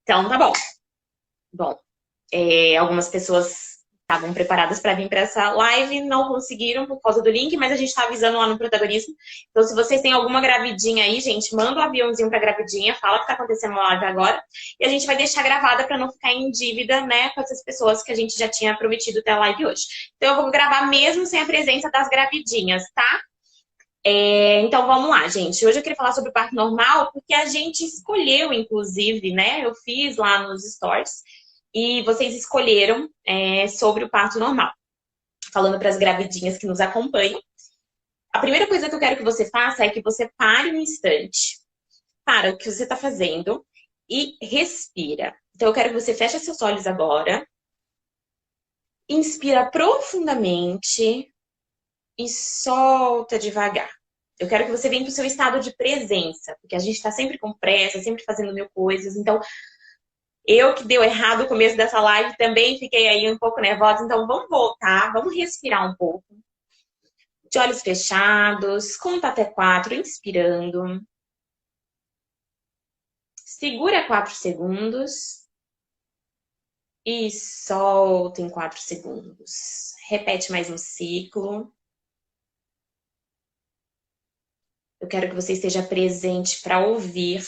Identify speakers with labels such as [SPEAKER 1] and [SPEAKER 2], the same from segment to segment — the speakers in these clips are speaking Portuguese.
[SPEAKER 1] Então, tá bom. Bom, algumas pessoas estavam preparadas para vir para essa live, não conseguiram por causa do link, mas a gente está avisando lá no protagonismo. Então, se vocês têm alguma gravidinha aí, gente, manda um aviãozinho para gravidinha, fala que está acontecendo uma live agora, e a gente vai deixar gravada para não ficar em dívida, né, com essas pessoas que a gente já tinha prometido ter a live hoje. Então, eu vou gravar mesmo sem a presença das gravidinhas, tá? Então vamos lá, gente. Hoje eu queria falar sobre o parto normal, porque a gente escolheu, inclusive, né? Eu fiz lá nos stories e vocês escolheram sobre o parto normal, falando para as gravidinhas que nos acompanham. A primeira coisa que eu quero que você faça é que você pare um instante, para o que você está fazendo e respira. Então eu quero que você feche seus olhos agora, inspira profundamente e solta devagar. Eu quero que você venha para o seu estado de presença, porque a gente está sempre com pressa, sempre fazendo mil coisas. Então, eu que deu errado o começo dessa live também fiquei aí um pouco nervosa. Então, vamos voltar, vamos respirar um pouco. De olhos fechados, conta até 4, inspirando. Segura 4 segundos e solta em 4 segundos. Repete mais um ciclo. Eu quero que você esteja presente para ouvir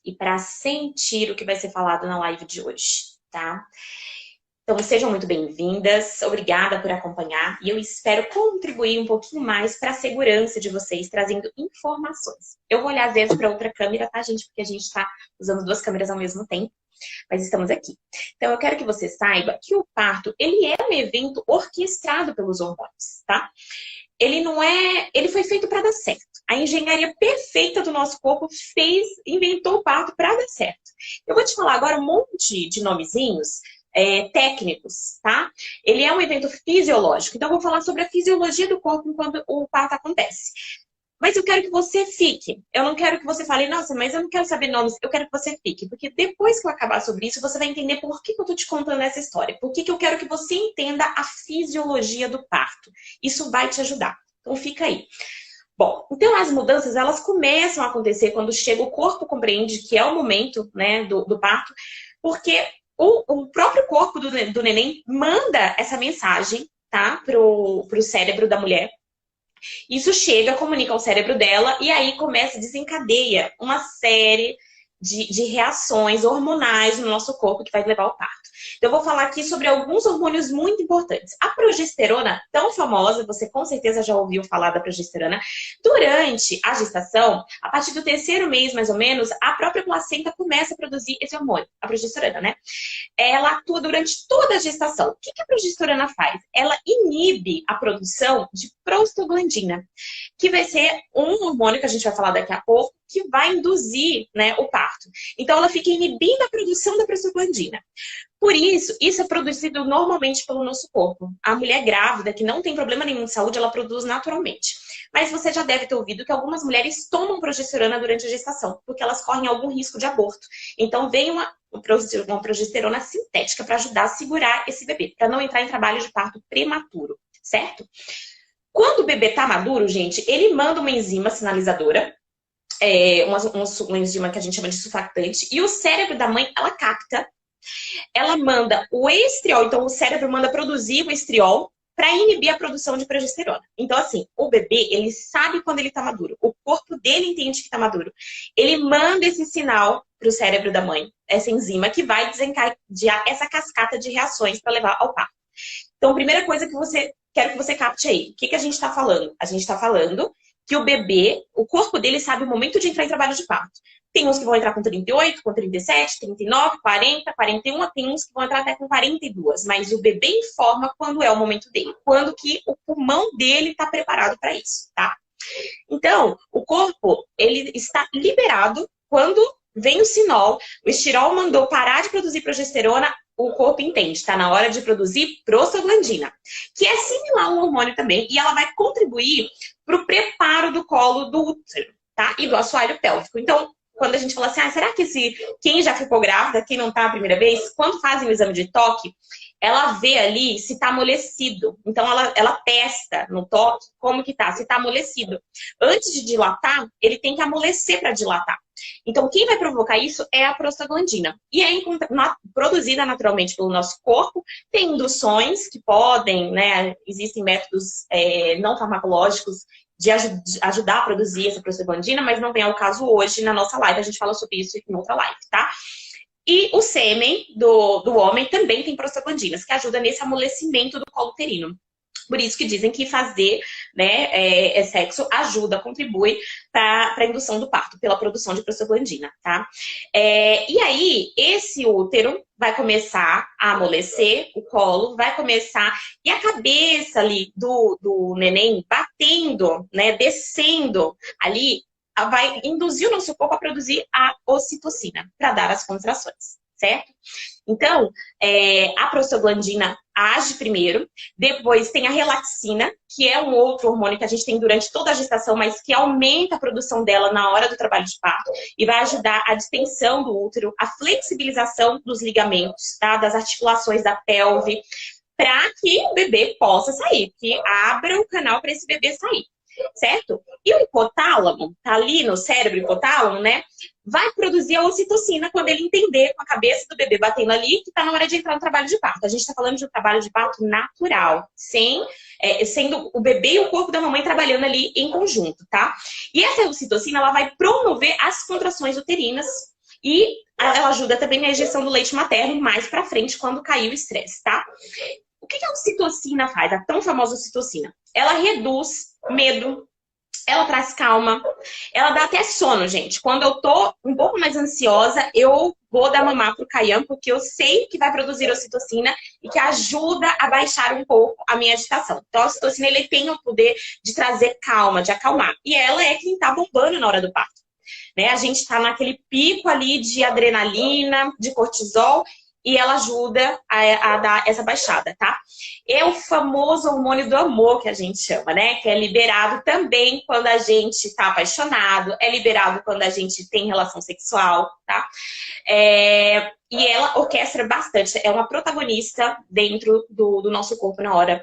[SPEAKER 1] e para sentir o que vai ser falado na live de hoje, tá? Então, sejam muito bem-vindas. Obrigada por acompanhar. E eu espero contribuir um pouquinho mais para a segurança de vocês, trazendo informações. Eu vou olhar às vezes para outra câmera, tá, gente? Porque a gente está usando duas câmeras ao mesmo tempo. Mas estamos aqui. Então, eu quero que você saiba que o parto, ele é um evento orquestrado pelos hormônios, tá? Ele não é... Ele foi feito para dar certo. A engenharia perfeita do nosso corpo inventou o parto para dar certo. Eu vou te falar agora um monte de nomezinhos técnicos, tá? Ele é um evento fisiológico. Então, eu vou falar sobre a fisiologia do corpo enquanto o parto acontece. Mas eu quero que você fique. Eu não quero que você fale, nossa, mas eu não quero saber nomes. Eu quero que você fique. Porque depois que eu acabar sobre isso, você vai entender por que eu tô te contando essa história. Por que eu quero que você entenda a fisiologia do parto. Isso vai te ajudar. Então, fica aí. Bom, então as mudanças, elas começam a acontecer quando chega o corpo compreende que é o momento, né, do parto, porque o próprio corpo do neném manda essa mensagem, tá, pro cérebro da mulher. Isso chega, comunica ao cérebro dela e aí começa, desencadeia uma série de reações hormonais no nosso corpo que vai levar ao parto. Então, eu vou falar aqui sobre alguns hormônios muito importantes. A progesterona, tão famosa, você com certeza já ouviu falar da progesterona. Durante a gestação, a partir do terceiro mês, mais ou menos, a própria placenta começa a produzir esse hormônio, a progesterona, né? Ela atua durante toda a gestação. O que a progesterona faz? Ela inibe a produção de prostaglandina, que vai ser um hormônio que a gente vai falar daqui a pouco, que vai induzir, né, o parto. Então, ela fica inibindo a produção da prostaglandina. Por isso, isso é produzido normalmente pelo nosso corpo. A mulher grávida, que não tem problema nenhum de saúde, ela produz naturalmente. Mas você já deve ter ouvido que algumas mulheres tomam progesterona durante a gestação, porque elas correm algum risco de aborto. Então, vem uma progesterona sintética para ajudar a segurar esse bebê, para não entrar em trabalho de parto prematuro, certo? Quando o bebê tá maduro, gente, ele manda uma enzima sinalizadora, uma enzima que a gente chama de surfactante, e o cérebro da mãe, ela manda o estriol, então o cérebro manda produzir o estriol para inibir a produção de progesterona. Então, assim, o bebê, ele sabe quando ele tá maduro, o corpo dele entende que tá maduro. Ele manda esse sinal pro cérebro da mãe, essa enzima, que vai desencadear essa cascata de reações para levar ao parto. Então, a primeira coisa quero que você capte aí. O que a gente está falando? A gente está falando que o bebê, o corpo dele sabe o momento de entrar em trabalho de parto. Tem uns que vão entrar com 38, com 37, 39, 40, 41, tem uns que vão entrar até com 42. Mas o bebê informa quando é o momento dele, quando que o pulmão dele está preparado para isso, tá? Então, o corpo, ele está liberado quando vem o sinal, o estirol mandou parar de produzir progesterona, o corpo entende, está na hora de produzir prostaglandina, que é similar a um hormônio também, e ela vai contribuir para o preparo do colo do útero, tá? E do assoalho pélvico. Então, quando a gente fala assim, será que quem já ficou grávida, quem não tá a primeira vez, quando fazem o exame de toque, ela vê ali se tá amolecido. Então, ela testa no toque como que tá, se tá amolecido. Antes de dilatar, ele tem que amolecer para dilatar. Então, quem vai provocar isso é a prostaglandina. E é produzida naturalmente pelo nosso corpo. Tem induções que podem, né? Existem métodos não farmacológicos de ajudar a produzir essa prostaglandina, mas não vem ao caso hoje na nossa live. A gente fala sobre isso em outra live, tá? E o sêmen do homem também tem prostaglandinas, que ajuda nesse amolecimento do colo uterino. Por isso que dizem que fazer, né, sexo ajuda, contribui para a indução do parto, pela produção de prostaglandina, tá? E aí, esse útero vai começar a amolecer, o colo vai começar, e a cabeça ali do neném batendo, né, descendo ali, vai induzir o nosso corpo a produzir a ocitocina, para dar as contrações, certo? Então, a prostaglandina age primeiro, depois tem a relaxina, que é um outro hormônio que a gente tem durante toda a gestação, mas que aumenta a produção dela na hora do trabalho de parto e vai ajudar a distensão do útero, a flexibilização dos ligamentos, tá? Das articulações da pelve, para que o bebê possa sair, que abra o canal para esse bebê sair. Certo? E o hipotálamo, tá ali no cérebro, hipotálamo, né? Vai produzir a ocitocina quando ele entender com a cabeça do bebê batendo ali que tá na hora de entrar no trabalho de parto. A gente tá falando de um trabalho de parto natural, sendo o bebê e o corpo da mamãe trabalhando ali em conjunto, tá? E essa ocitocina, ela vai promover as contrações uterinas e ela ajuda também na ejeção do leite materno mais pra frente, quando cair o estresse, tá? O que a ocitocina faz? A tão famosa ocitocina. Ela reduz medo, ela traz calma, ela dá até sono, gente. Quando eu tô um pouco mais ansiosa, eu vou dar mamar pro Caian, porque eu sei que vai produzir ocitocina e que ajuda a baixar um pouco a minha agitação. Então, a ocitocina, ele tem o poder de trazer calma, de acalmar. E ela é quem tá bombando na hora do parto, né? A gente tá naquele pico ali de adrenalina, de cortisol, e ela ajuda a dar essa baixada, tá? É o famoso hormônio do amor que a gente chama, né? Que é liberado também quando a gente tá apaixonado, é liberado quando a gente tem relação sexual, tá? E ela orquestra bastante, é uma protagonista dentro do nosso corpo na hora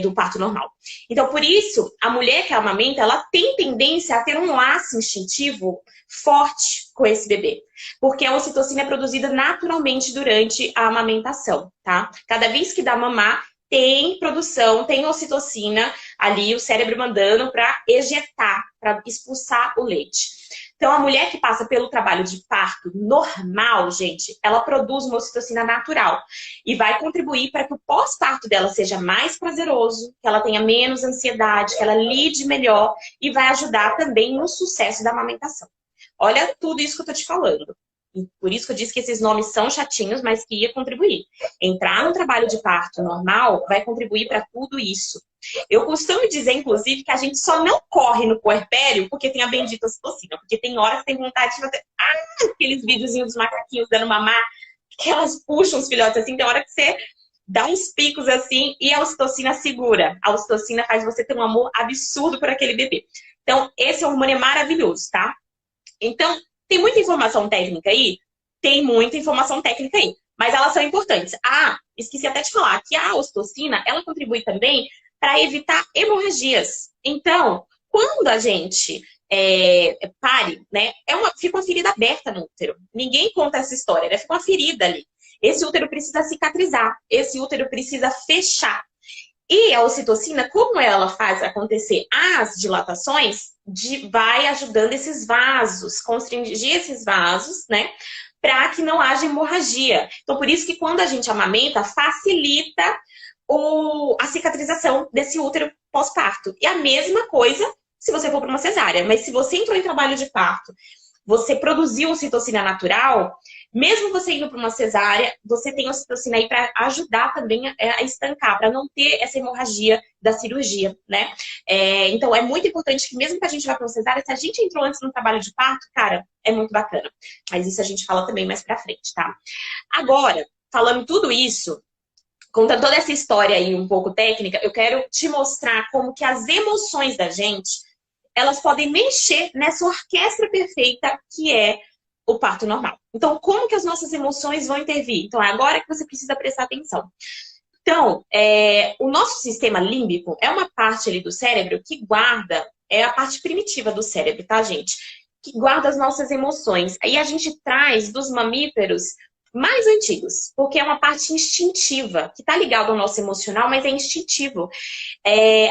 [SPEAKER 1] do parto normal. Então, por isso, a mulher que amamenta, ela tem tendência a ter um laço instintivo forte com esse bebê, porque a ocitocina é produzida naturalmente durante a amamentação, tá? Cada vez que dá mamar, tem produção, tem ocitocina ali, o cérebro mandando para ejetar, para expulsar o leite. Então, a mulher que passa pelo trabalho de parto normal, gente, ela produz uma ocitocina natural e vai contribuir para que o pós-parto dela seja mais prazeroso, que ela tenha menos ansiedade, que ela lide melhor e vai ajudar também no sucesso da amamentação. Olha tudo isso que eu tô te falando. E por isso que eu disse que esses nomes são chatinhos, mas que ia contribuir. Entrar no trabalho de parto normal vai contribuir para tudo isso. Eu costumo dizer, inclusive, que a gente só não corre no puerpério porque tem a bendita ocitocina. Porque tem hora que tem vontade de fazer aqueles videozinhos dos macaquinhos dando mamar, que elas puxam os filhotes assim. Tem hora que você dá uns picos assim e a ocitocina segura. A ocitocina faz você ter um amor absurdo por aquele bebê. Então, esse hormônio é maravilhoso, tá? Então, tem muita informação técnica aí? Tem muita informação técnica aí. Mas elas são importantes. Esqueci até de falar que a ocitocina, ela contribui também para evitar hemorragias. Então, quando a gente pare, né, fica uma ferida aberta no útero. Ninguém conta essa história, né? Fica uma ferida ali. Esse útero precisa cicatrizar. Esse útero precisa fechar. E a ocitocina, como ela faz acontecer as dilatações, vai ajudando esses vasos, constringir esses vasos, né? Para que não haja hemorragia. Então, por isso que quando a gente amamenta, facilita a cicatrização desse útero pós-parto. E a mesma coisa se você for para uma cesárea. Mas se você entrou em trabalho de parto, você produziu ocitocina natural, mesmo você indo para uma cesárea, você tem ocitocina aí para ajudar também a estancar, para não ter essa hemorragia da cirurgia, né? Então, é muito importante que mesmo que a gente vá para uma cesárea, se a gente entrou antes no trabalho de parto, cara, é muito bacana. Mas isso a gente fala também mais para frente, tá? Agora, falando tudo isso, contando toda essa história aí um pouco técnica, eu quero te mostrar como que as emoções da gente, elas podem mexer nessa orquestra perfeita que é o parto normal. Então, como que as nossas emoções vão intervir? Então, é agora que você precisa prestar atenção. Então, o nosso sistema límbico é uma parte ali do cérebro que guarda, é a parte primitiva do cérebro, tá, gente? que guarda as nossas emoções. Aí a gente traz dos mamíferos mais antigos, porque é uma parte instintiva, que está ligado ao nosso emocional, mas é instintivo.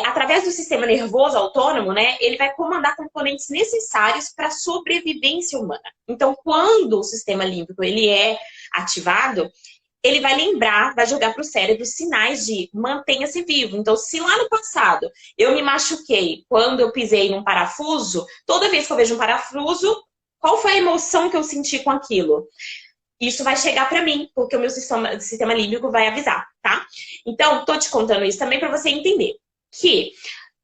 [SPEAKER 1] Através do sistema nervoso autônomo, né, ele vai comandar componentes necessários para a sobrevivência humana. Então, quando o sistema límbico ele é ativado, ele vai lembrar, vai jogar para o cérebro sinais de mantenha-se vivo. Então, se lá no passado eu me machuquei quando eu pisei num parafuso, toda vez que eu vejo um parafuso, qual foi a emoção que eu senti com aquilo? Isso vai chegar para mim, porque o meu sistema límbico vai avisar, tá? Então, tô te contando isso também para você entender que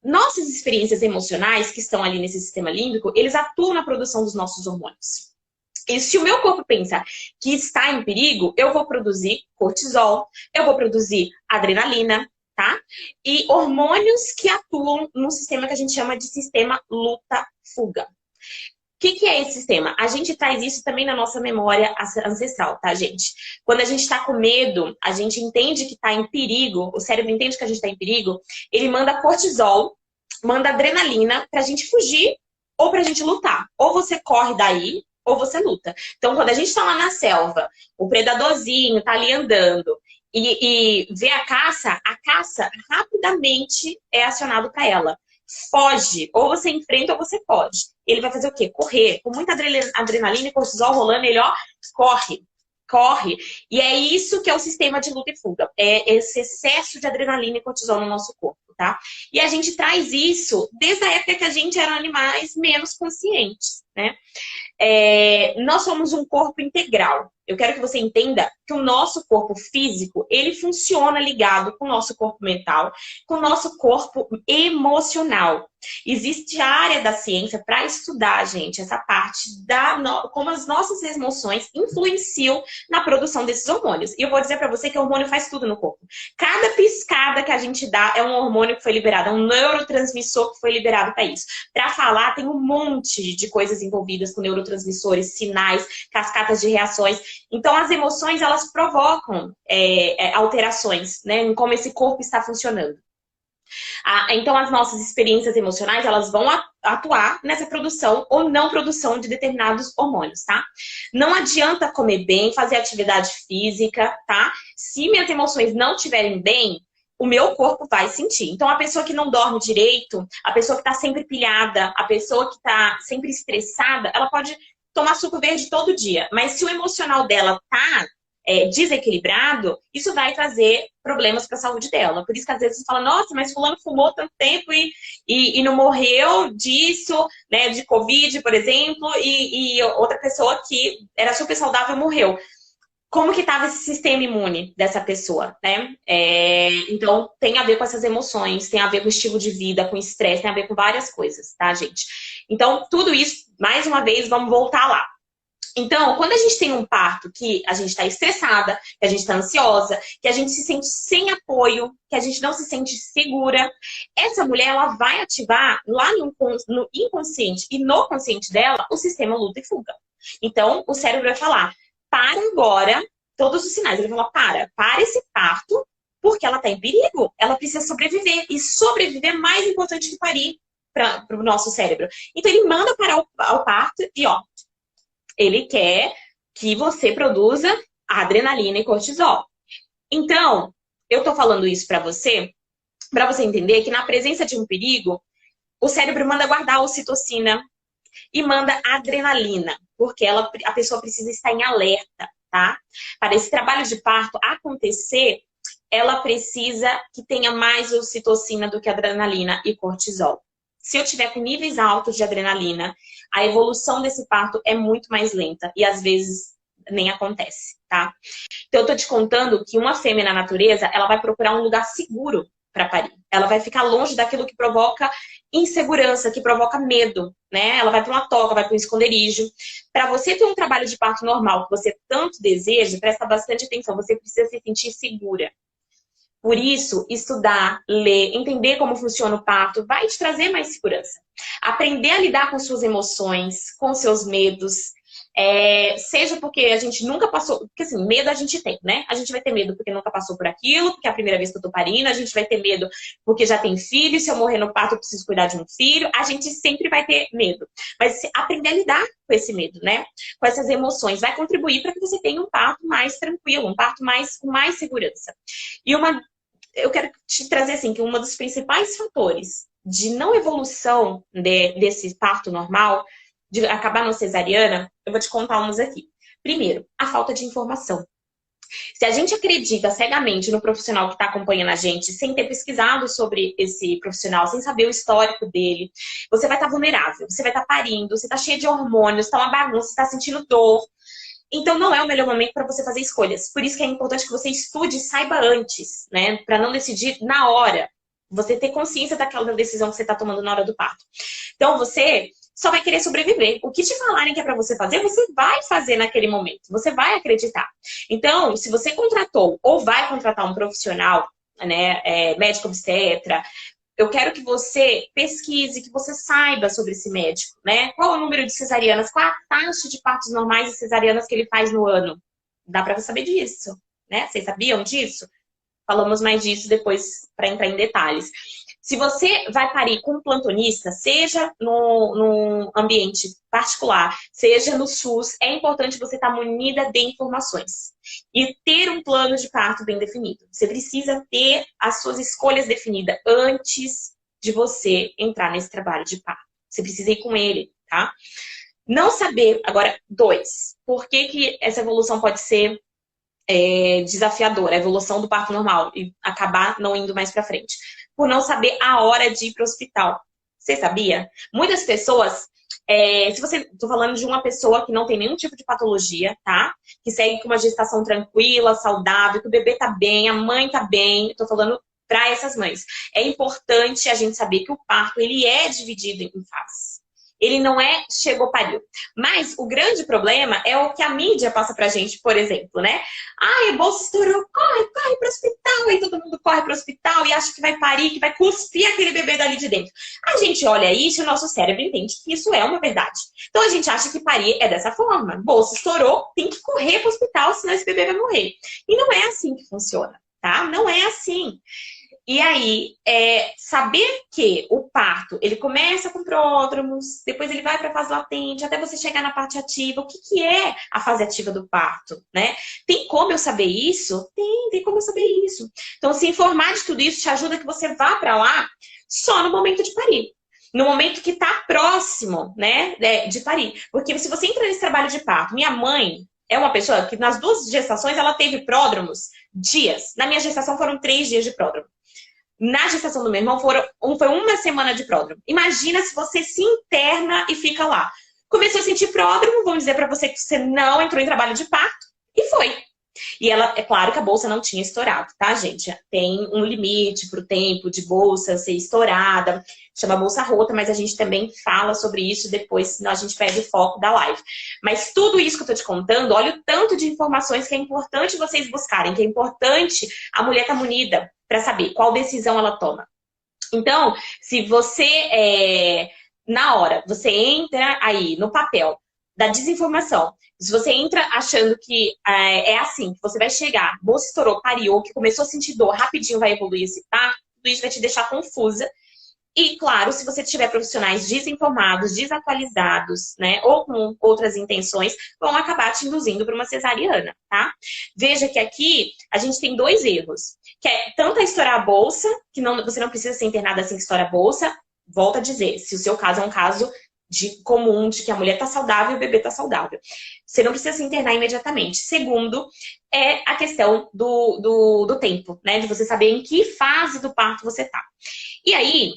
[SPEAKER 1] nossas experiências emocionais que estão ali nesse sistema límbico, eles atuam na produção dos nossos hormônios. E se o meu corpo pensa que está em perigo, eu vou produzir cortisol, eu vou produzir adrenalina, tá? E hormônios que atuam no sistema que a gente chama de sistema luta-fuga. O que é esse sistema? A gente traz isso também na nossa memória ancestral, tá, gente? Quando a gente está com medo, a gente entende que está em perigo, o cérebro entende que a gente está em perigo, ele manda cortisol, manda adrenalina pra gente fugir ou pra gente lutar. Ou você corre daí, ou você luta. Então, quando a gente tá lá na selva, o predadorzinho tá ali andando e vê a caça rapidamente é acionado para ela. Foge, ou você enfrenta ou você foge. Ele vai fazer o quê? Correr. Com muita adrenalina e cortisol rolando, ele, ó, corre. E é isso que é o sistema de luta e fuga. É esse excesso de adrenalina e cortisol no nosso corpo, tá? E a gente traz isso desde a época que a gente era animais menos conscientes, né? Nós somos um corpo integral. Eu quero que você entenda que o nosso corpo físico, ele funciona ligado com o nosso corpo mental, com o nosso corpo emocional. Existe a área da ciência para estudar, gente, essa parte como as nossas emoções influenciam na produção desses hormônios. E eu vou dizer para você que o hormônio faz tudo no corpo. Cada piscada que a gente dá é um hormônio que foi liberado, é um neurotransmissor que foi liberado para isso. Para falar, tem um monte de coisas envolvidas com neurotransmissores, sinais, cascatas de reações. Então, as emoções, elas provocam alterações, né, em como esse corpo está funcionando. Então, as nossas experiências emocionais, elas vão atuar nessa produção ou não produção de determinados hormônios, tá? Não adianta comer bem, fazer atividade física, tá? Se minhas emoções não estiverem bem, o meu corpo vai sentir. Então, a pessoa que não dorme direito, a pessoa que está sempre pilhada, a pessoa que está sempre estressada, ela pode tomar suco verde todo dia. Mas se o emocional dela tá desequilibrado, isso vai trazer problemas para a saúde dela. Por isso que às vezes você fala, nossa, mas fulano fumou tanto tempo e não morreu disso, né, de Covid, por exemplo, e outra pessoa que era super saudável morreu. Como que estava esse sistema imune dessa pessoa, né? Então, tem a ver com essas emoções, tem a ver com o estilo de vida, com estresse, tem a ver com várias coisas, tá, gente? Então, tudo isso, mais uma vez, vamos voltar lá. Então, quando a gente tem um parto que a gente está estressada, que a gente está ansiosa, que a gente se sente sem apoio, que a gente não se sente segura, essa mulher ela vai ativar lá no inconsciente e no consciente dela o sistema luta e fuga. Então, o cérebro vai falar, para agora, todos os sinais. Ele vai falar, para esse parto, porque ela está em perigo. Ela precisa sobreviver. E sobreviver é mais importante que parir para o nosso cérebro. Então, ele manda parar o parto e, ó, ele quer que você produza adrenalina e cortisol. Então, eu tô falando isso para você entender que na presença de um perigo, o cérebro manda guardar a ocitocina e manda adrenalina, porque a pessoa precisa estar em alerta, tá? Para esse trabalho de parto acontecer, ela precisa que tenha mais ocitocina do que adrenalina e cortisol. Se eu tiver com níveis altos de adrenalina, a evolução desse parto é muito mais lenta e às vezes nem acontece, tá? Então eu tô te contando que uma fêmea na natureza, ela vai procurar um lugar seguro para parir. Ela vai ficar longe daquilo que provoca insegurança, que provoca medo, né? Ela vai para uma toca, vai para um esconderijo. Para você ter um trabalho de parto normal que você tanto deseja, presta bastante atenção, você precisa se sentir segura. Por isso, estudar, ler, entender como funciona o parto vai te trazer mais segurança. Aprender a lidar com suas emoções, com seus medos, Seja porque a gente nunca passou, porque assim, medo a gente tem, né? A gente vai ter medo porque nunca passou por aquilo, porque é a primeira vez que eu tô parindo, a gente vai ter medo porque já tem filho, se eu morrer no parto eu preciso cuidar de um filho, a gente sempre vai ter medo. Mas aprender a lidar com esse medo, né? Com essas emoções, vai contribuir para que você tenha um parto mais tranquilo, um parto com mais segurança. E eu quero te trazer assim, que um dos principais fatores de não evolução desse parto normal, de acabar no cesariana, eu vou te contar uns aqui. Primeiro, a falta de informação. Se a gente acredita cegamente no profissional que está acompanhando a gente, sem ter pesquisado sobre esse profissional, sem saber o histórico dele, você vai estar vulnerável, você vai estar parindo, você está cheio de hormônios, está uma bagunça, está sentindo dor. Então não é o melhor momento para você fazer escolhas. Por isso que é importante que você estude e saiba antes, né? Para não decidir na hora. Você ter consciência daquela decisão que você está tomando na hora do parto. Então você só vai querer sobreviver. O que te falarem que é para você fazer, você vai fazer naquele momento. Você vai acreditar. Então, se você contratou ou vai contratar um profissional, né, médico obstetra, eu quero que você pesquise, que você saiba sobre esse médico, né? Qual é o número de cesarianas, qual a taxa de partos normais e cesarianas que ele faz no ano? Dá para saber disso, né? Vocês sabiam disso? Falamos mais disso depois para entrar em detalhes. Se você vai parir com um plantonista, seja no ambiente particular, seja no SUS, é importante você estar munida de informações. E ter um plano de parto bem definido. Você precisa ter as suas escolhas definidas antes de você entrar nesse trabalho de parto. Você precisa ir com ele, tá? Não saber, agora, 2. Por que essa evolução pode ser desafiadora, a evolução do parto normal, e acabar não indo mais para frente? Por não saber a hora de ir para o hospital. Você sabia? Muitas pessoas, se você, tô falando de uma pessoa que não tem nenhum tipo de patologia, tá? Que segue com uma gestação tranquila, saudável, que o bebê tá bem, a mãe tá bem. Tô falando para essas mães. É importante a gente saber que o parto, ele é dividido em fases. Ele não chegou, pariu. Mas o grande problema é o que a mídia passa pra gente, por exemplo, né? Ai, a bolsa estourou, corre pro hospital. Aí todo mundo corre pro hospital e acha que vai parir, que vai cuspir aquele bebê dali de dentro. A gente olha isso e o nosso cérebro entende que isso é uma verdade. Então a gente acha que parir é dessa forma. Bolsa estourou, tem que correr pro hospital, senão esse bebê vai morrer. E não é assim que funciona, tá? Não é assim. E aí, saber que o parto, ele começa com pródromos, depois ele vai para a fase latente, até você chegar na parte ativa. O que é a fase ativa do parto, né? Tem como eu saber isso? Tem como eu saber isso. Então, se informar de tudo isso te ajuda que você vá para lá só no momento de parir. No momento que está próximo, né, de parir. Porque se você entra nesse trabalho de parto, minha mãe é uma pessoa que nas 2 gestações ela teve pródromos dias. Na minha gestação foram 3 dias de pródromo. Na gestação do meu irmão foi 1 semana de pródromo. Imagina se você se interna e fica lá. Começou a sentir pródromo, vamos dizer pra você que você não entrou em trabalho de parto, e foi. E ela, é claro que a bolsa não tinha estourado, tá, gente? Tem um limite pro tempo de bolsa ser estourada, chama bolsa rota, mas a gente também fala sobre isso depois, senão a gente perde o foco da live. Mas tudo isso que eu tô te contando, olha o tanto de informações que é importante vocês buscarem, que é importante a mulher estar munida para saber qual decisão ela toma. Então, se você, na hora, você entra aí no papel da desinformação, se você entra achando que é assim, que você vai chegar, bolsa estourou, pariu, que começou a sentir dor, rapidinho vai evoluir esse parto, tudo isso vai te deixar confusa. E, claro, se você tiver profissionais desinformados, desatualizados, né, ou com outras intenções, vão acabar te induzindo para uma cesariana, tá? Veja que aqui a gente tem 2 erros, que é tanto a estourar a bolsa, que você não precisa ser internada assim que estoura a bolsa. Volto a dizer, se o seu caso é um caso comum, de que a mulher está saudável e o bebê está saudável, você não precisa se internar imediatamente. Segundo, é a questão do tempo, né, de você saber em que fase do parto você tá. E aí,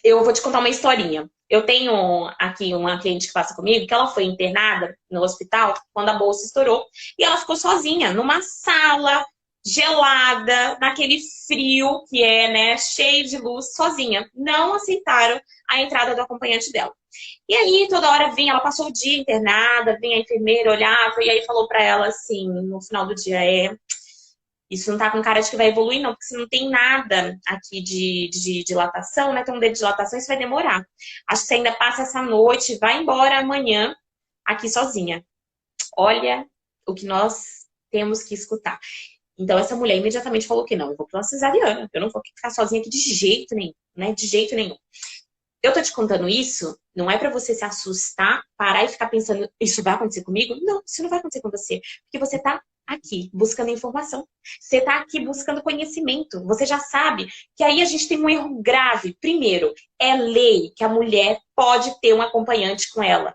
[SPEAKER 1] eu vou te contar uma historinha. Eu tenho aqui uma cliente que passa comigo, que ela foi internada no hospital quando a bolsa estourou. E ela ficou sozinha, numa sala gelada, naquele frio que né, cheio de luz, sozinha. Não aceitaram a entrada do acompanhante dela. E aí, toda hora vinha, ela passou o dia internada, vinha a enfermeira, olhava, e aí falou pra ela assim, no final do dia, isso não tá com cara de que vai evoluir, não, porque você não tem nada aqui de dilatação, né? Tem um dedo de dilatação, isso vai demorar. Acho que você ainda passa essa noite, vai embora amanhã aqui sozinha. olha o que nós temos que escutar. Então, essa mulher imediatamente falou que não, eu vou para uma cesariana, eu não vou ficar sozinha aqui de jeito nenhum, né? De jeito nenhum. Eu tô te contando isso, não é pra você se assustar, parar e ficar pensando, isso vai acontecer comigo? Não, isso não vai acontecer com você. Porque você tá aqui buscando informação. Você tá aqui buscando conhecimento. Você já sabe que aí a gente tem um erro grave. Primeiro, é lei que a mulher pode ter um acompanhante com ela.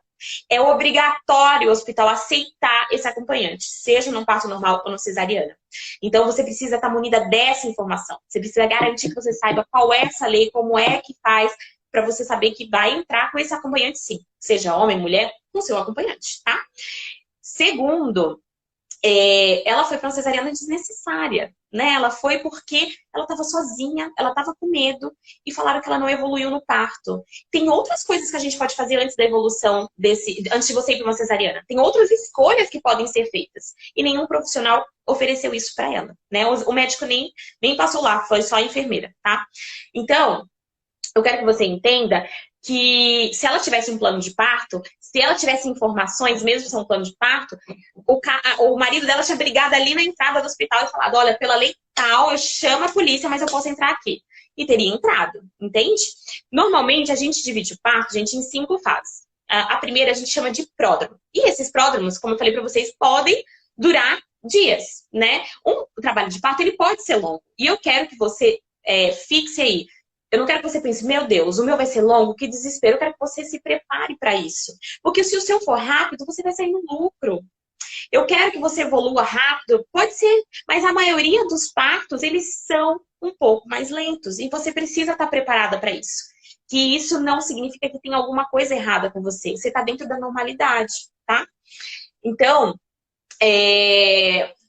[SPEAKER 1] É obrigatório o hospital aceitar esse acompanhante, seja num parto normal ou no cesariana. Então, você precisa estar munida dessa informação. Você precisa garantir que você saiba qual é essa lei, como é que faz, para você saber que vai entrar com esse acompanhante sim. Seja homem, mulher, com seu acompanhante, tá? Segundo, ela foi para uma cesariana desnecessária, né? Ela foi porque ela estava sozinha, ela estava com medo e falaram que ela não evoluiu no parto. Tem outras coisas que a gente pode fazer antes da evolução antes de você ir para uma cesariana. Tem outras escolhas que podem ser feitas e nenhum profissional ofereceu isso para ela, né? O médico nem passou lá, foi só a enfermeira, tá? Então, eu quero que você entenda que se ela tivesse um plano de parto, se ela tivesse informações, mesmo sem um plano de parto, o marido dela tinha brigado ali na entrada do hospital e falado, olha, pela lei tal, eu chamo a polícia, mas eu posso entrar aqui. E teria entrado, entende? Normalmente, a gente divide o parto, gente, em 5 fases. A primeira a gente chama de pródromo. E esses pródromos, como eu falei para vocês, podem durar dias, né? O trabalho de parto, ele pode ser longo. E eu quero que você fixe aí. Eu não quero que você pense, meu Deus, o meu vai ser longo, que desespero. Eu quero que você se prepare para isso. Porque se o seu for rápido, você vai sair no lucro. Eu quero que você evolua rápido, pode ser, mas a maioria dos partos, eles são um pouco mais lentos. E você precisa estar preparada para isso. Que isso não significa que tem alguma coisa errada com você. Você está dentro da normalidade, tá? Então,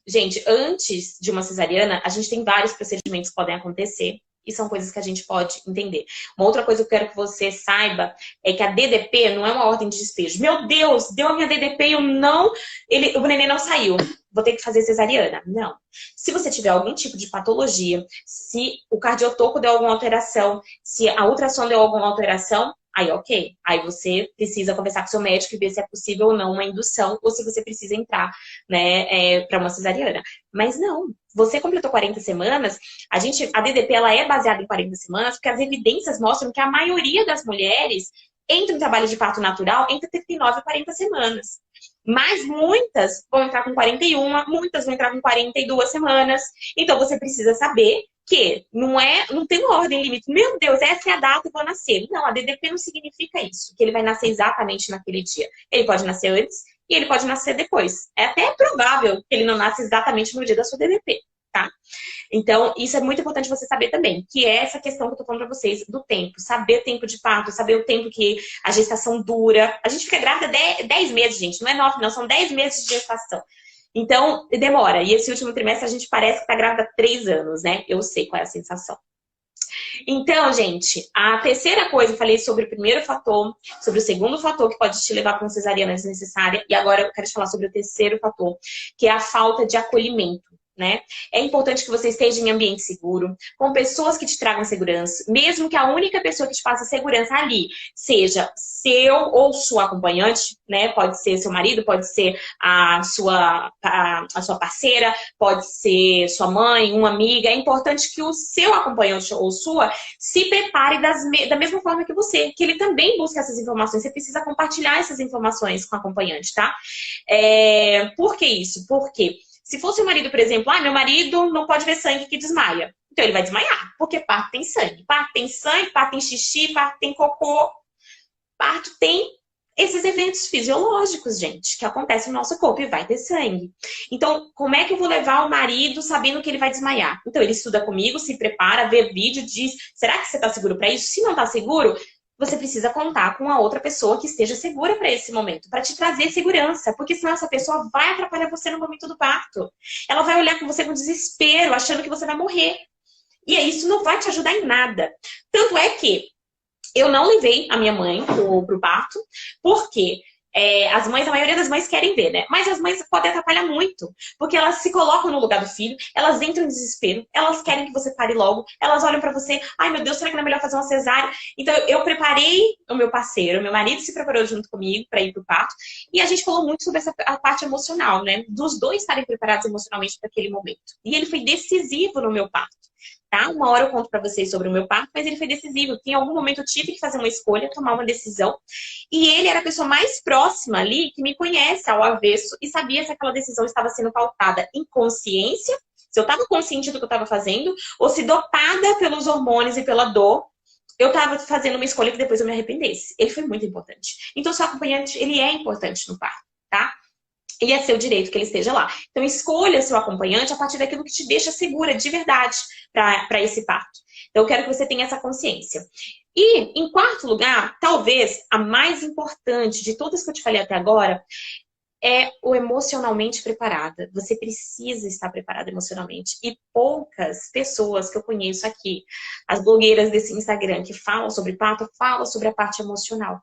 [SPEAKER 1] gente, antes de uma cesariana, a gente tem vários procedimentos que podem acontecer. E são coisas que a gente pode entender. Uma outra coisa que eu quero que você saiba é que a DDP não é uma ordem de despejo. Meu Deus, deu a minha DDP e o neném não saiu. Vou ter que fazer cesariana. Não. Se você tiver algum tipo de patologia, se o cardiotoco deu alguma alteração, se a ultrassom deu alguma alteração, aí ok. Aí você precisa conversar com seu médico e ver se é possível ou não uma indução ou se você precisa entrar, né, para uma cesariana. Mas não. Você completou 40 semanas, a DDP ela é baseada em 40 semanas porque as evidências mostram que a maioria das mulheres entra em trabalho de parto natural entre 39 e 40 semanas. Mas muitas vão entrar com 41, muitas vão entrar com 42 semanas. Então você precisa saber que não tem uma ordem limite. Meu Deus, essa é a data que eu vou nascer. Não, a DDP não significa isso, que ele vai nascer exatamente naquele dia. Ele pode nascer antes e ele pode nascer depois. É até provável que ele não nasça exatamente no dia da sua DDP, tá? Então, isso é muito importante você saber também, que é essa questão que eu tô falando pra vocês, do tempo. Saber o tempo de parto, saber o tempo que a gestação dura. A gente fica grávida 10 meses, gente. Não é 9, não. São 10 meses de gestação. Então, demora. E esse último trimestre a gente parece que tá grávida há 3 anos, né? Eu sei qual é a sensação. Então, gente, a terceira coisa, eu falei sobre o primeiro fator, sobre o segundo fator que pode te levar para uma cesariana desnecessária, e agora eu quero te falar sobre o terceiro fator, que é a falta de acolhimento. Né? É importante que você esteja em ambiente seguro, com pessoas que te tragam segurança, mesmo que a única pessoa que te faça segurança ali seja seu ou sua acompanhante, né? Pode ser seu marido, pode ser a sua parceira, pode ser sua mãe, uma amiga. É importante que o seu acompanhante ou sua se prepare da mesma forma que você, que ele também busque essas informações. Você precisa compartilhar essas informações com o acompanhante, tá? Por que isso? Porque se fosse o marido, por exemplo, meu marido não pode ver sangue que desmaia. Então ele vai desmaiar, porque parto tem sangue. Parto tem sangue, parto tem xixi, parto tem cocô. Parto tem esses eventos fisiológicos, gente, que acontecem no nosso corpo e vai ter sangue. Então, como é que eu vou levar o marido sabendo que ele vai desmaiar? Então ele estuda comigo, se prepara, vê vídeo, diz, será que você está seguro para isso? Se não está seguro, você precisa contar com a outra pessoa que esteja segura para esse momento, para te trazer segurança, porque senão essa pessoa vai atrapalhar você no momento do parto. Ela vai olhar com você com desespero, achando que você vai morrer. E isso não vai te ajudar em nada. Tanto é que eu não levei a minha mãe pro parto, porque as mães, a maioria das mães querem ver, né? Mas as mães podem atrapalhar muito, porque elas se colocam no lugar do filho, elas entram em desespero, elas querem que você pare logo, elas olham pra você, ai meu Deus, será que não é melhor fazer uma cesárea? Então eu preparei o meu parceiro, meu marido se preparou junto comigo pra ir pro parto, e a gente falou muito sobre a parte emocional, né? Dos dois estarem preparados emocionalmente para aquele momento. E ele foi decisivo no meu parto. Tá? Uma hora eu conto para vocês sobre o meu parto, mas ele foi decisivo. Em algum momento eu tive que fazer uma escolha, tomar uma decisão. E ele era a pessoa mais próxima ali, que me conhece ao avesso, e sabia se aquela decisão estava sendo pautada em consciência, se eu estava consciente do que eu estava fazendo, ou se dopada pelos hormônios e pela dor, eu estava fazendo uma escolha que depois eu me arrependesse. Ele foi muito importante. Então, seu acompanhante, ele é importante no parto, tá? E é seu direito que ele esteja lá. Então, escolha seu acompanhante a partir daquilo que te deixa segura de verdade para esse parto. Então, eu quero que você tenha essa consciência. E, em quarto lugar, talvez a mais importante de todas que eu te falei até agora, é o emocionalmente preparada. Você precisa estar preparada emocionalmente. E poucas pessoas que eu conheço aqui, as blogueiras desse Instagram que falam sobre parto, falam sobre a parte emocional.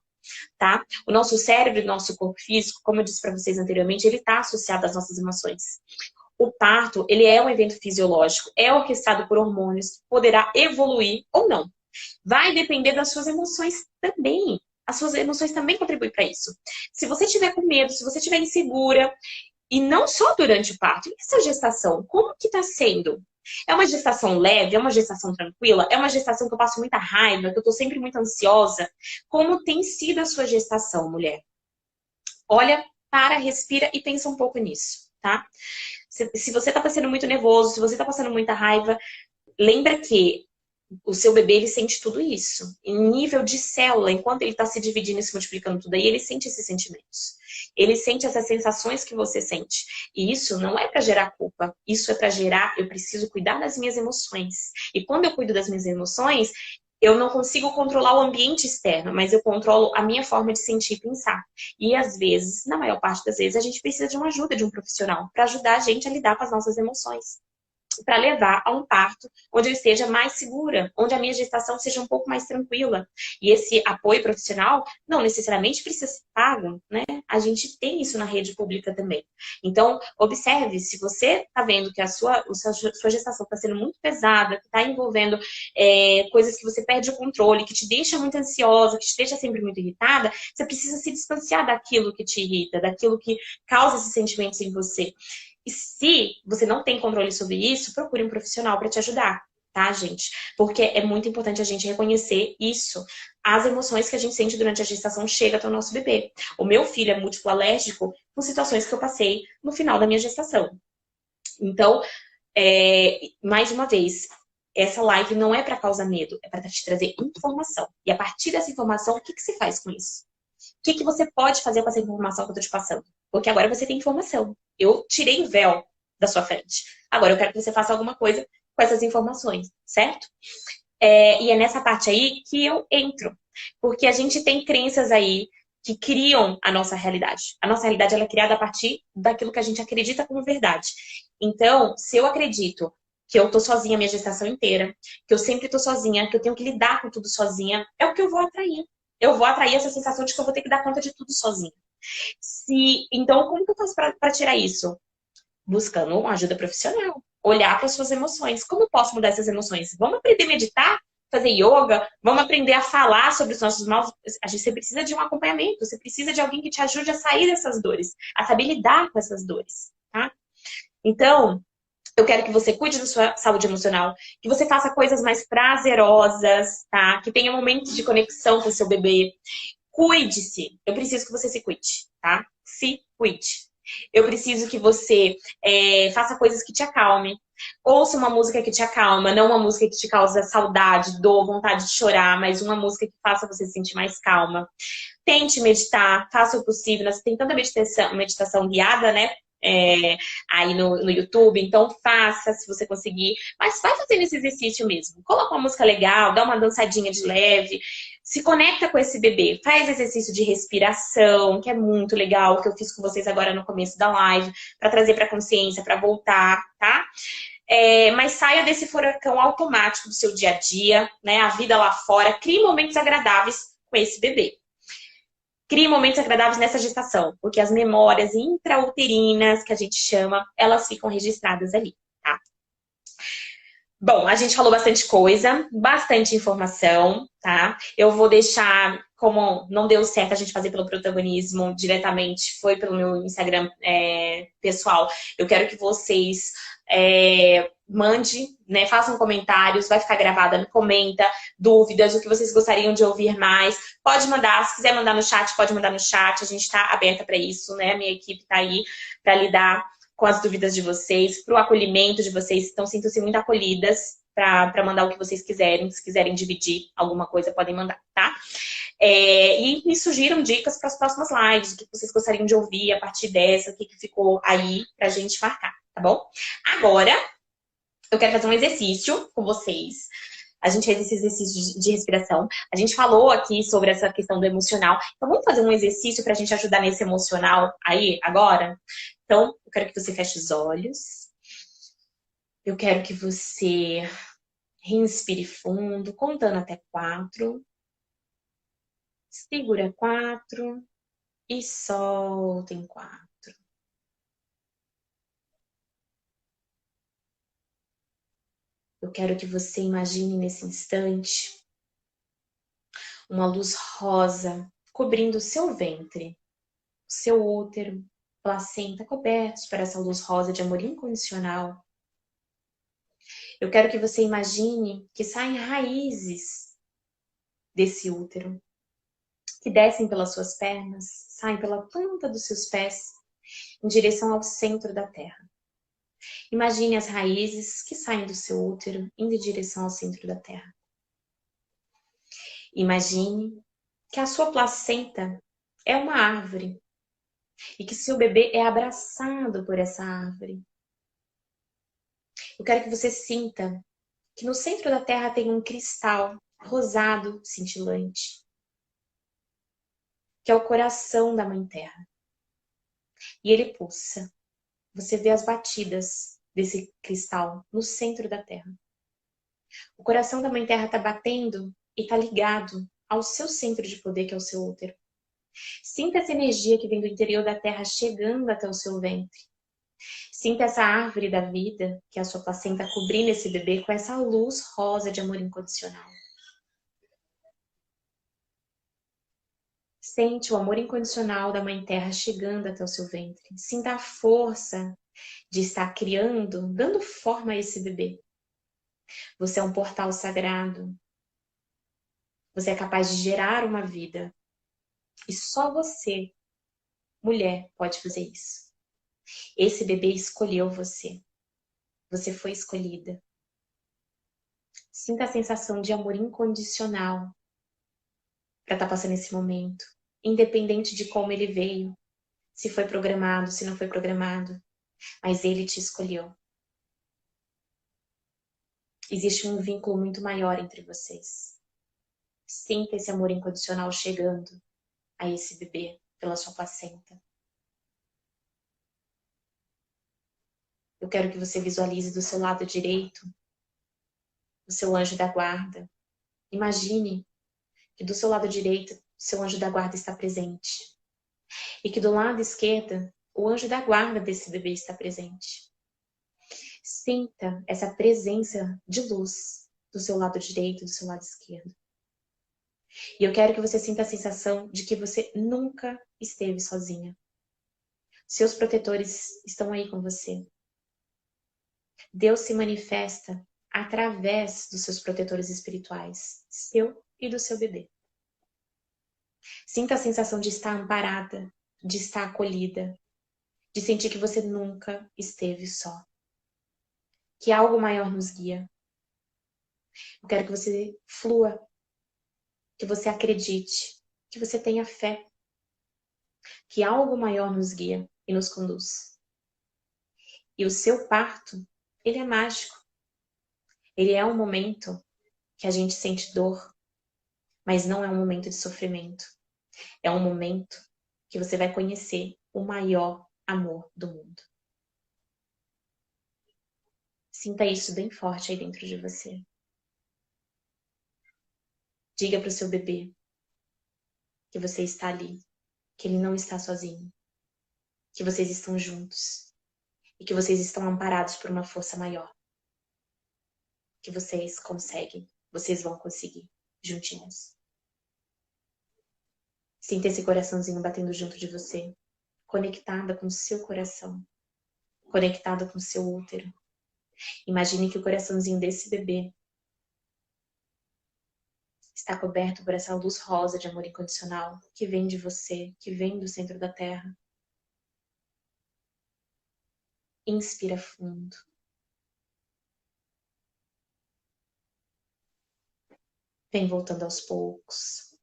[SPEAKER 1] Tá? O nosso cérebro e o nosso corpo físico, como eu disse para vocês anteriormente, ele está associado às nossas emoções. O parto, ele é um evento fisiológico, é orquestrado por hormônios, poderá evoluir ou não. Vai depender das suas emoções também. As suas emoções também contribuem para isso. Se você estiver com medo, se você estiver insegura, e não só durante o parto, e essa gestação, como que está sendo? É uma gestação leve? É uma gestação tranquila? É uma gestação que eu passo muita raiva, que eu tô sempre muito ansiosa? Como tem sido a sua gestação, mulher? Olha, para, respira e pensa um pouco nisso, tá? Se você tá passando muito nervoso, se você tá passando muita raiva, lembra que o seu bebê, ele sente tudo isso. Em nível de célula, enquanto ele está se dividindo e se multiplicando tudo aí, ele sente esses sentimentos. Ele sente essas sensações que você sente. E isso não é para gerar culpa. Isso é para gerar, eu preciso cuidar das minhas emoções. E quando eu cuido das minhas emoções, eu não consigo controlar o ambiente externo, mas eu controlo a minha forma de sentir e pensar. E às vezes, na maior parte das vezes, a gente precisa de uma ajuda de um profissional para ajudar a gente a lidar com as nossas emoções, para levar a um parto onde eu esteja mais segura, onde a minha gestação seja um pouco mais tranquila. E esse apoio profissional não necessariamente precisa ser pago, né? A gente tem isso na rede pública também. Então, observe, se você está vendo que a sua gestação está sendo muito pesada, que está envolvendo coisas que você perde o controle, que te deixa muito ansiosa, que te deixa sempre muito irritada, você precisa se distanciar daquilo que te irrita, daquilo que causa esses sentimentos em você. E se você não tem controle sobre isso, procure um profissional para te ajudar, tá, gente? Porque é muito importante a gente reconhecer isso. As emoções que a gente sente durante a gestação chegam até o nosso bebê. O meu filho é múltiplo alérgico com situações que eu passei no final da minha gestação. Então, mais uma vez, essa live não é para causar medo, é para te trazer informação. E a partir dessa informação, o que você faz com isso? O que você pode fazer com essa informação que eu tô te passando? Porque agora você tem informação. Eu tirei o véu da sua frente. Agora eu quero que você faça alguma coisa com essas informações, certo? E é nessa parte aí que eu entro. Porque a gente tem crenças aí que criam a nossa realidade. A nossa realidade ela é criada a partir daquilo que a gente acredita como verdade. Então, se eu acredito que eu tô sozinha a minha gestação inteira, que eu sempre tô sozinha, que eu tenho que lidar com tudo sozinha, é o que eu vou atrair. Eu vou atrair essa sensação de que eu vou ter que dar conta de tudo sozinha. Então, como que eu faço para tirar isso? Buscando uma ajuda profissional. Olhar para as suas emoções. Como eu posso mudar essas emoções? Vamos aprender a meditar? Fazer yoga? Vamos aprender a falar sobre os nossos maus... Você precisa de um acompanhamento. Você precisa de alguém que te ajude a sair dessas dores. A saber lidar com essas dores. Tá? Então, eu quero que você cuide da sua saúde emocional, que você faça coisas mais prazerosas, tá? Que tenha momentos de conexão com o seu bebê. Cuide-se. Eu preciso que você se cuide, tá? Se cuide. Eu preciso que você faça coisas que te acalmem. Ouça uma música que te acalma, não uma música que te causa saudade, dor, vontade de chorar, mas uma música que faça você se sentir mais calma. Tente meditar, faça o possível. Nós tem tanta meditação guiada, né? Aí no YouTube, então faça se você conseguir, mas vai fazendo esse exercício mesmo. Coloca uma música legal, dá uma dançadinha de leve, se conecta com esse bebê, faz exercício de respiração, que é muito legal, que eu fiz com vocês agora no começo da live, para trazer para consciência, para voltar, tá? Mas saia desse furacão automático do seu dia a dia, né? A vida lá fora, crie momentos agradáveis com esse bebê. Crie momentos agradáveis nessa gestação, porque as memórias intrauterinas, que a gente chama, elas ficam registradas ali, tá? Bom, a gente falou bastante coisa, bastante informação, tá? Eu vou deixar, como não deu certo a gente fazer pelo protagonismo diretamente, foi pelo meu Instagram pessoal. Eu quero que vocês mande, né? Façam comentários, vai ficar gravada, comenta, dúvidas, o que vocês gostariam de ouvir mais. Pode mandar, se quiser mandar no chat, pode mandar no chat. A gente está aberta para isso, né? A minha equipe está aí para lidar com as dúvidas de vocês, para o acolhimento de vocês. Então, sintam-se muito acolhidas para mandar o que vocês quiserem. Se quiserem dividir alguma coisa, podem mandar, tá? E me sugiram dicas para as próximas lives, o que vocês gostariam de ouvir a partir dessa, o que ficou aí para a gente marcar, tá bom? Agora, eu quero fazer um exercício com vocês. A gente fez esse exercício de respiração. A gente falou aqui sobre essa questão do emocional. Então, vamos fazer um exercício para a gente ajudar nesse emocional aí, agora? Então, eu quero que você feche os olhos. Eu quero que você respire fundo, contando até 4. Segura 4 e solta em 4. Eu quero que você imagine nesse instante uma luz rosa cobrindo o seu ventre, o seu útero, placenta cobertos por essa luz rosa de amor incondicional. Eu quero que você imagine que saem raízes desse útero, que descem pelas suas pernas, saem pela planta dos seus pés, em direção ao centro da Terra. Imagine as raízes que saem do seu útero, indo em direção ao centro da Terra. Imagine que a sua placenta é uma árvore e que seu bebê é abraçado por essa árvore. Eu quero que você sinta que no centro da Terra tem um cristal rosado cintilante, que é o coração da Mãe Terra. E ele pulsa. Você vê as batidas desse cristal no centro da Terra. O coração da Mãe Terra está batendo e está ligado ao seu centro de poder, que é o seu útero. Sinta essa energia que vem do interior da Terra chegando até o seu ventre. Sinta essa árvore da vida, que é a sua placenta, cobrindo esse bebê com essa luz rosa de amor incondicional. Sente o amor incondicional da Mãe Terra chegando até o seu ventre. Sinta a força de estar criando, dando forma a esse bebê. Você é um portal sagrado. Você é capaz de gerar uma vida. E só você, mulher, pode fazer isso. Esse bebê escolheu você. Você foi escolhida. Sinta a sensação de amor incondicional para estar passando esse momento. Independente de como ele veio. Se foi programado, se não foi programado. Mas ele te escolheu. Existe um vínculo muito maior entre vocês. Sinta esse amor incondicional chegando a esse bebê pela sua placenta. Eu quero que você visualize do seu lado direito o seu anjo da guarda. Imagine que do seu lado direito, seu anjo da guarda está presente. E que do lado esquerdo, o anjo da guarda desse bebê está presente. Sinta essa presença de luz do seu lado direito e do seu lado esquerdo. E eu quero que você sinta a sensação de que você nunca esteve sozinha. Seus protetores estão aí com você. Deus se manifesta através dos seus protetores espirituais, seu e do seu bebê. Sinta a sensação de estar amparada, de estar acolhida, de sentir que você nunca esteve só. Que algo maior nos guia. Eu quero que você flua, que você acredite, que você tenha fé. Que algo maior nos guia e nos conduz. E o seu parto, ele é mágico. Ele é um momento que a gente sente dor, mas não é um momento de sofrimento. É um momento que você vai conhecer o maior amor do mundo. Sinta isso bem forte aí dentro de você. Diga para o seu bebê que você está ali, que ele não está sozinho, que vocês estão juntos e que vocês estão amparados por uma força maior, que vocês conseguem, vocês vão conseguir, juntinhos. Sinta esse coraçãozinho batendo junto de você, conectada com o seu coração, conectada com o seu útero. Imagine que o coraçãozinho desse bebê está coberto por essa luz rosa de amor incondicional que vem de você, que vem do centro da Terra. Inspira fundo. Vem voltando aos poucos.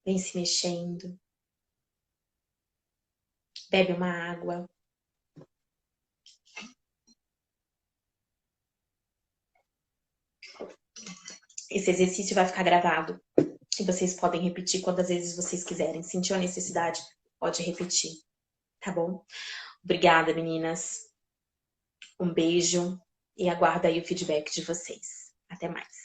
[SPEAKER 1] Vem se mexendo. Bebe uma água. Esse exercício vai ficar gravado. E vocês podem repetir quantas vezes vocês quiserem. Sentiu a necessidade? Pode repetir. Tá bom? Obrigada, meninas. Um beijo e aguardo aí o feedback de vocês. Até mais.